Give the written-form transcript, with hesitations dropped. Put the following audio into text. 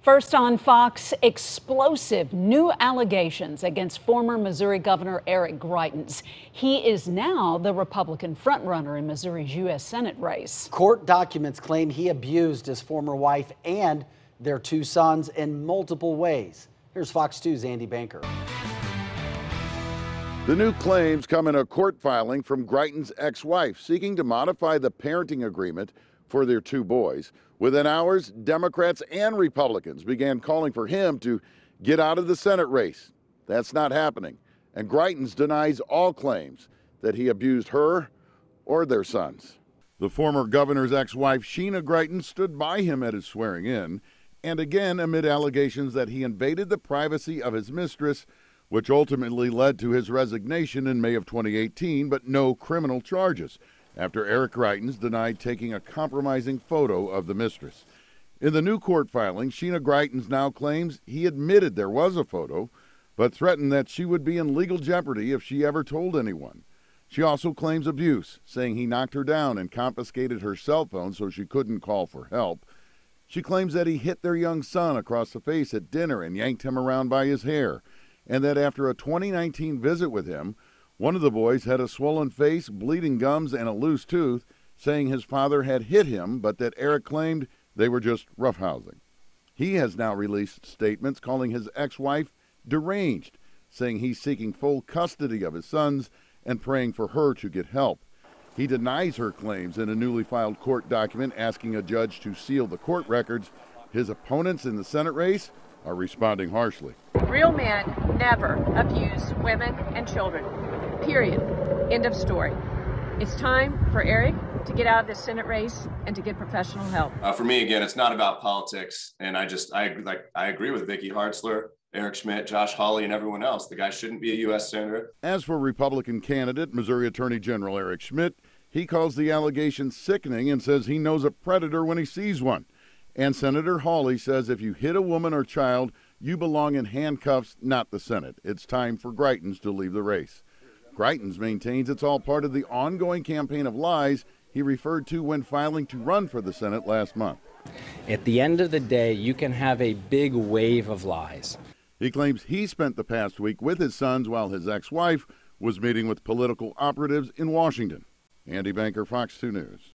First on Fox, explosive new allegations against former Missouri Governor Eric Greitens. He is now the Republican frontrunner in Missouri's U.S. Senate race. Court documents claim he abused his former wife and their two sons in multiple ways. Here's Fox 2's Andy Banker. The new claims come in a court filing from Greitens' ex-wife seeking to modify the parenting agreement for their two boys. Within hours, Democrats and Republicans began calling for him to get out of the Senate race. That's not happening, and Greitens denies all claims that he abused her or their sons. The former governor's ex-wife, Sheena Greitens, stood by him at his swearing-in, and again amid allegations that he invaded the privacy of his mistress, which ultimately led to his resignation in May of 2018, but no criminal charges, after Eric Greitens denied taking a compromising photo of the mistress. In the new court filing, Sheena Greitens now claims he admitted there was a photo, but threatened that she would be in legal jeopardy if she ever told anyone. She also claims abuse, saying he knocked her down and confiscated her cell phone so she couldn't call for help. She claims that he hit their young son across the face at dinner and yanked him around by his hair, and that after a 2019 visit with him, one of the boys had a swollen face, bleeding gums, and a loose tooth, saying his father had hit him, but that Eric claimed they were just roughhousing. He has now released statements calling his ex-wife deranged, saying he's seeking full custody of his sons and praying for her to get help. He denies her claims in a newly filed court document asking a judge to seal the court records. His opponents in the Senate race are responding harshly. Real men never abuse women and children. Period. End of story. It's time for Eric to get out of this Senate race and to get professional help. For me, again, it's not about politics, and I agree with Vicky Hartzler, Eric Schmidt, Josh Hawley, and everyone else. The guy shouldn't be a U.S. Senator. As for Republican candidate, Missouri Attorney General Eric Schmidt, he calls the allegations sickening and says he knows a predator when he sees one. And Senator Hawley says if you hit a woman or child, you belong in handcuffs, not the Senate. It's time for Greitens to leave the race. Greitens maintains it's all part of the ongoing campaign of lies he referred to when filing to run for the Senate last month. At the end of the day, you can have a big wave of lies. He claims he spent the past week with his sons while his ex-wife was meeting with political operatives in Washington. Andy Banker, Fox 2 News.